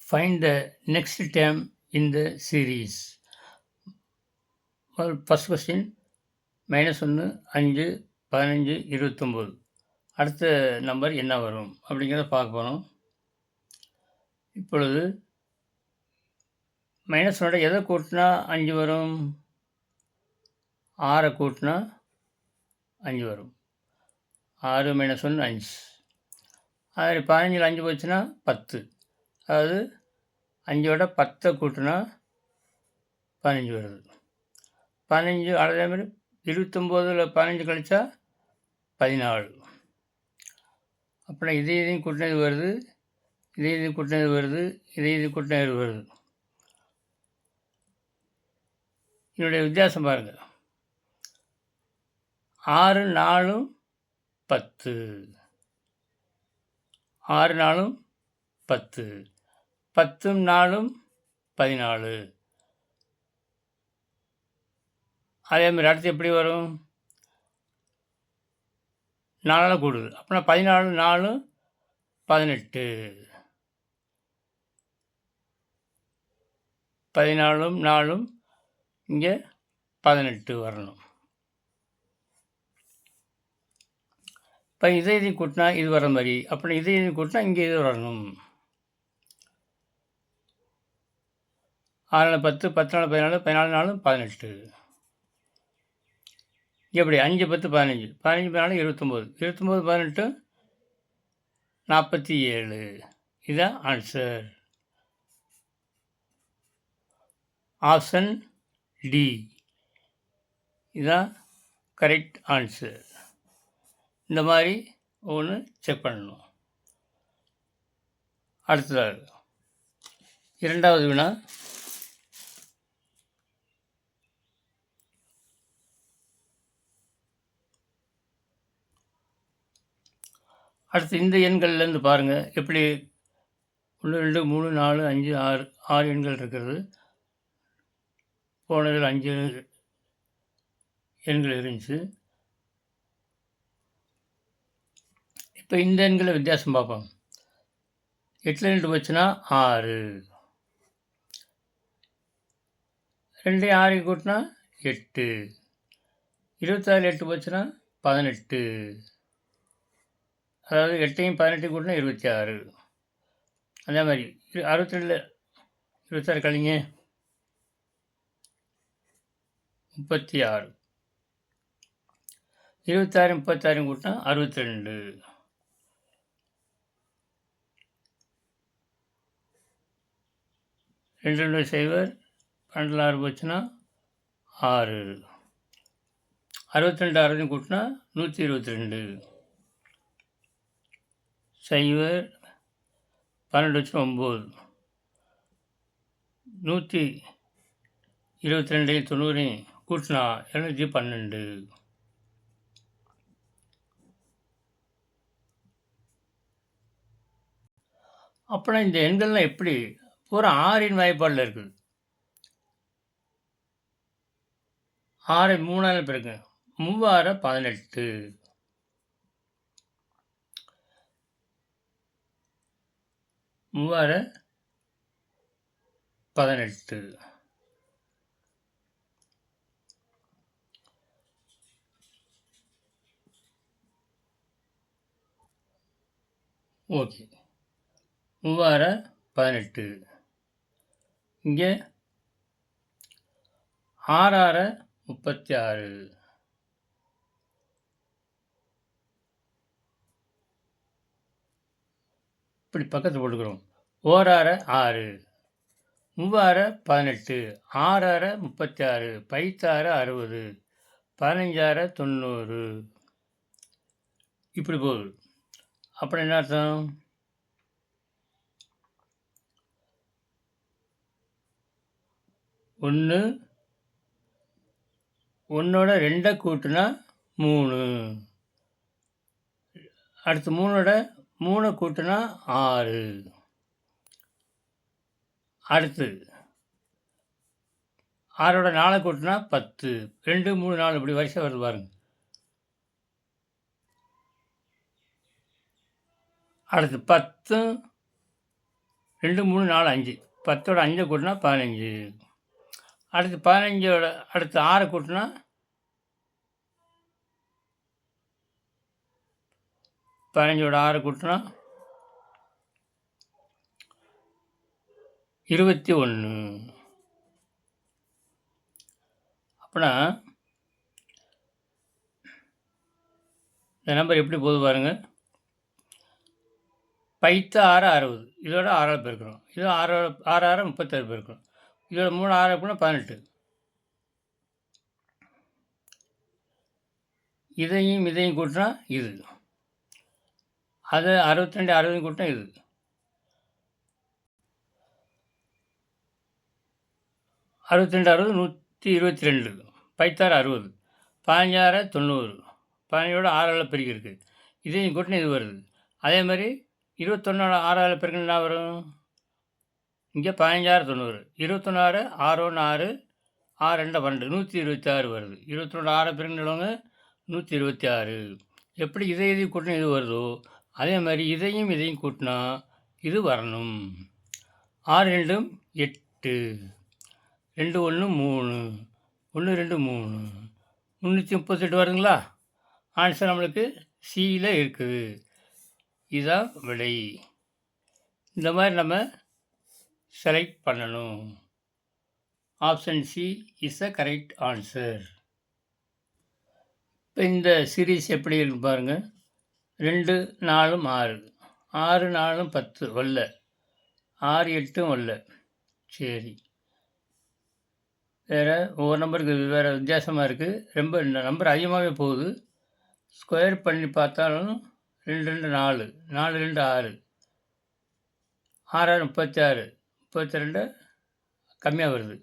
Find the next term in the series. Well, first question -1 5 15 29 அடுத்த number என்ன வரும் அப்படிங்கிறத பார்க்க போகிறோம். இப்பொழுது -1ஓட எதை கூட்டினா 5 வரும்? 6 கூட்டினா 5 வரும். 6 - 1 5. அது 15ல் 5 போச்சுன்னா 10. அதாவது 5ஓட 10 கூட்டினா 15 வருது. 15 அதே மாதிரி 29ல் 15 கழிச்சா 14. அப்புறம் இதையும் கூட்டினது வருது, இதையும் கூட்டினது வருது, இதையும் கூட்டினது வருது. இதனுடைய வித்தியாசம் பாருங்கள். 6 4 10. 6 4 10. 10 4 14. அதே மாதிரி அடுத்து எப்படி வரும்? 4 கூடுது. அப்படின்னா 14 4 18. 14 4 இங்கே 18 வரணும். இப்போ இதையும் கூட்டினா இது வர மாதிரி, அப்புறம் இதையும் கூட்டினா இங்கே இது வரணும். 6 10 10 14 14 18. எப்படி 5 10 15 15 14 29 29 18 47. இதுதான் ஆன்சர். ஆப்ஷன் டி இதுதான் கரெக்ட் ஆன்சர். இந்த மாதிரி ஒன்று செக் பண்ணணும். அடுத்ததாக 2வது வினா. அடுத்து இந்த எண்கள்லேருந்து பாருங்கள் எப்படி 1 2 3 4 5 6 6 எண்கள் இருக்கிறது. போனதில் 5 எண்கள் இருந்துச்சு. இப்போ இந்த எண்களை வித்தியாசம் பார்ப்போம். 8ல் 2 போச்சுன்னா 6. 2 6 கூட்டினா 8. 26 8 போச்சுன்னா 18. அதாவது 8ஐயும் 18 கூட்டினா 26. அதே மாதிரி 62 26 கழிங்க 36. 26 36 கூட்டினா 62. 2 2 சைவர் 12 6 போச்சுன்னா 6. 62 6 கூட்டினா 122. சைவர் 12 வச்சு 9. 122 90 கூட்டினா 212. அப்புறம் இந்த எண்கள்லாம் எப்படி பூரா 6இன் வாய்ப்பாடில் இருக்குது. 6ஐ 3ஆல் பெருக்குங்க 3 6 18. 3 6 18. ஓகே 3 6 18. இங்கே 6 6 36. இப்படி பக்கத்தில் போட்டுக்கிறோம். 1 6 6. 3 6 18. 6 6 36. 5 6 60. 15 6 90. இப்படி போகுது. அப்புறம் என்ன அர்த்தம்? 1 1ஓட 2 கூட்டினா 3. அடுத்து 3ஓட 3 கூட்டினா 6. அடுத்து 6ஓட 4 கூட்டினா 10. 2 3 4 இப்படி வரிசை வருது பாருங்க. அடுத்து 10 2, 3, 4, 5. 10ஓட 5 கூட்டினா 15. அடுத்து 15ஓட அடுத்து 6 கூட்டினா 15ஓட 6 கூட்டினா 21. அப்பனா இந்த நம்பர் எப்படி போகுது பாருங்க. 10 6 60. இதோட 6ஆல் பெருக்கணும். இது 6 6 36 பெருக்கணும். இதோட 3 6 அப்படின்னா 18. இதையும் கூட்டினா இது. அதை 62 60 கூட்டினா இது. 62 60 122. 10 60. 15 90. 15ஓட 6ஆல் பெருக்கியிருக்கு. இதையும் கூட்டினா இது வருது. அதே மாதிரி 21ஓட 6ஆல் பெருக்கினா என்ன வரும்? இங்கே 15 90. 21 6 1 6 6 2 12. 126 வருது. 21ஓட 6 பெருக்கினவங்க 126. எப்படி இதையும் கூட்டினா இது வருதோ அதே மாதிரி இதையும் கூட்டினா இது வரணும். 6 2 8. 2 1 3. 1 2 3. 338 வருதுங்களா? ஆன்சர் நம்மளுக்கு சியில் இருக்குது. இதுதான் விடை. இந்த மாதிரி நம்ம செலக்ட் பண்ணணும். Option C is the correct answer. இப்போ இந்த சீரீஸ் எப்படி இருக்கு பாருங்கள். 2 4 6. 6 4 10 வரல. 6 8 வரல. சரி, வேறு ஒவ்வொரு நம்பருக்கு வேறு வித்தியாசமாக இருக்குது. ரொம்ப நம்பர் அதிகமாகவே போகுது. ஸ்கொயர் பண்ணி பார்த்தாலும் 2 2 4. 4 2 6. 6 36. 32 கம்மியாக வருது.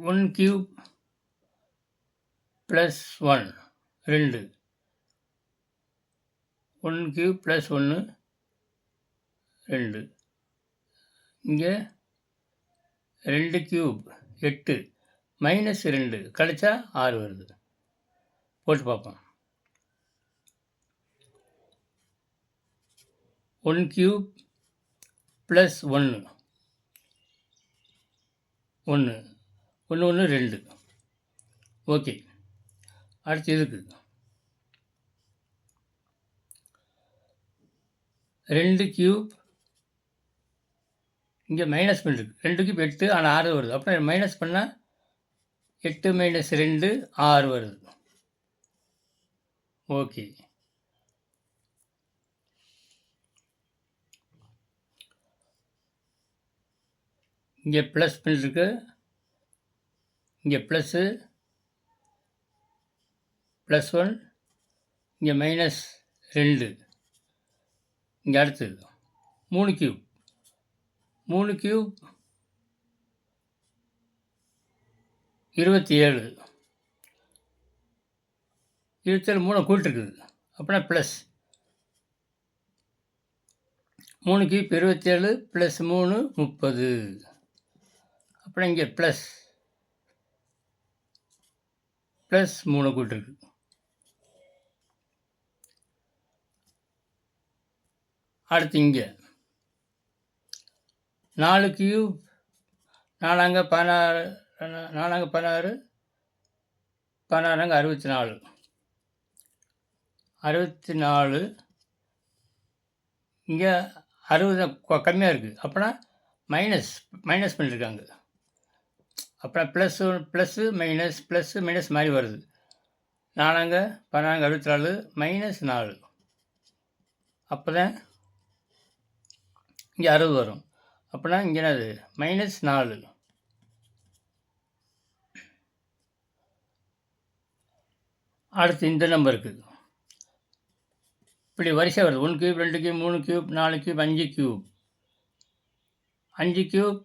1 கியூப் ப்ளஸ் 1 2. 1 cube plus 1 2. இங்கே 2 கியூப் 8 மைனஸ் 2 கழிச்சா 6 வருது. போட்டு பார்ப்போம். 1 கியூப் ப்ளஸ் 1 1 1 1 2. ஓகே, அடுத்து இதுக்கு 2 கியூப் இங்கே மைனஸ் பண்ணிருக்கு. 2 கியூப் 8 ஆனால் 6 வருது. அப்புறம் மைனஸ் பண்ணால் 8 மைனஸ் 2 6 வருது. ஓகே, இங்கே ப்ளஸ் பண்ணிருக்கு. இங்கே ப்ளஸ்ஸு ப்ளஸ் 1. இங்கே மைனஸ் 2. இங்கே அடுத்தது 3 கியூப் 3 கியூப் 27. 27 3 கூட்டிருக்குது. அப்படின்னா ப்ளஸ் 3 கியூப் 27 ப்ளஸ் 3 30. அப்புறம் இங்கே ப்ளஸ் 3 கூட்டிருக்கு. அடுத்து இங்கே 4 கியூப் 4 16 4 16 16 64. 64 இங்கே 60 கம்மியாக இருக்குது. அப்படின்னா மைனஸ் பண்ணியிருக்காங்க. அப்புறம் ப்ளஸ்ஸு மைனஸ் மாதிரி வருது. 4 16 64 மைனஸ் 4. அப்போ தான் இங்கே 60 வரும். அப்படின்னா இங்கே என்னது மைனஸ் 4. அடுத்து இந்த நம்பருக்கு இப்படி வரிசை வருது. 1 cube 2 cube 3 cube 4 cube 5 cube 5 cube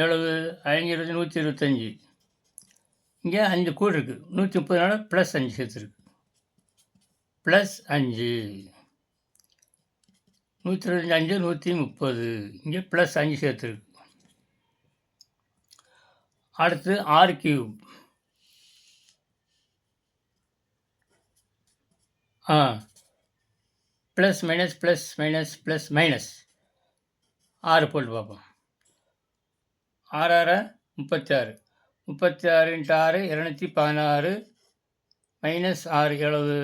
எவ்வளவு 5 125. இங்கே 5 கூடு இருக்குது. 130 ப்ளஸ் 5 சேர்த்துருக்கு. ப்ளஸ் 5 125 130. இங்கே ப்ளஸ் 5 சேர்த்துருக்கு. அடுத்து 6 cube 6 plus minus plus minus plus minus 6 போட்டு பார்ப்போம். 6 6 36 36 × 6 216 மைனஸ் 6 எவ்வளவு?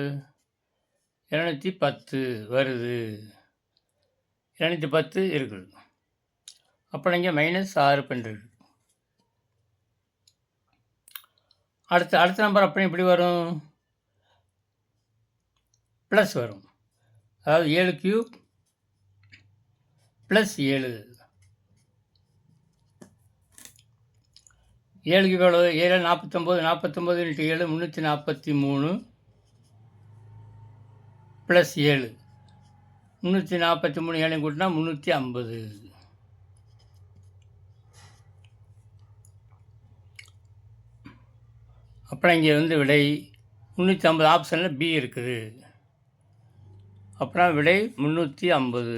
210 வருது. 210 இருக்குது. அப்போ இங்கே -6 பண்ணுறது. அடுத்த நம்பர் அப்படி எப்படி வரும்? ப்ளஸ் வரும். அதாவது 7 கியூப் ப்ளஸ் 7. 7 கியூப் எவ்வளவு? 7 49 49 × 7 343 ப்ளஸ் 7 343 7 கூட்டினா 350. அப்புறம் இங்கே விடை 350 ஆப்ஷனில் பி இருக்குது. அப்புறம் விடை 350.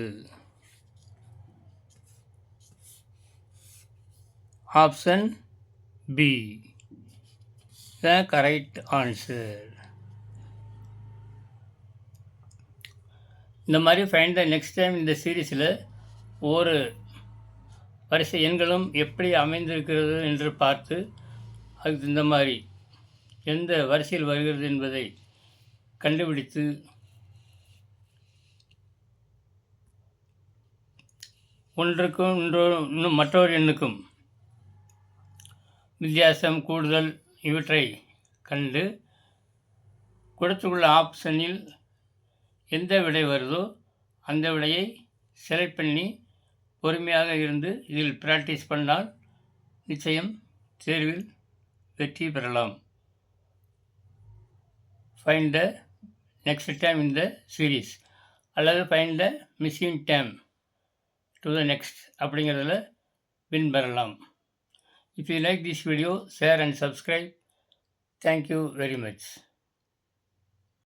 Option B the correct answer. இந்த மாதிரி ஃபைண்ட் த நெக்ஸ்ட் டைம் இந்த சீரீஸில் ஒவ்வொரு வரிசை எண்களும் எப்படி அமைந்திருக்கிறது என்று பார்த்து அதுக்கு இந்த மாதிரி எந்த வரிசையில் வருகிறது என்பதை கண்டுபிடித்து ஒன்றுக்கும் இன்னும் மற்றொரு எண்ணுக்கும் வித்தியாசம் கூடுதல் இவற்றை கண்டு கொடுத்துள்ள ஆப்ஷனில் எந்த விடை வருதோ அந்த விடையை செலக்ட் பண்ணி பொறுமையாக இருந்து இதில் ப்ராக்டிஸ் பண்ணால் நிச்சயம் தேர்வில் வெற்றி பெறலாம். Find the next time in the series அல்லது find the missing time to the next அப்படிங்கிறதுல வின் பெறலாம். If you like this video, share and subscribe. Thank you very much.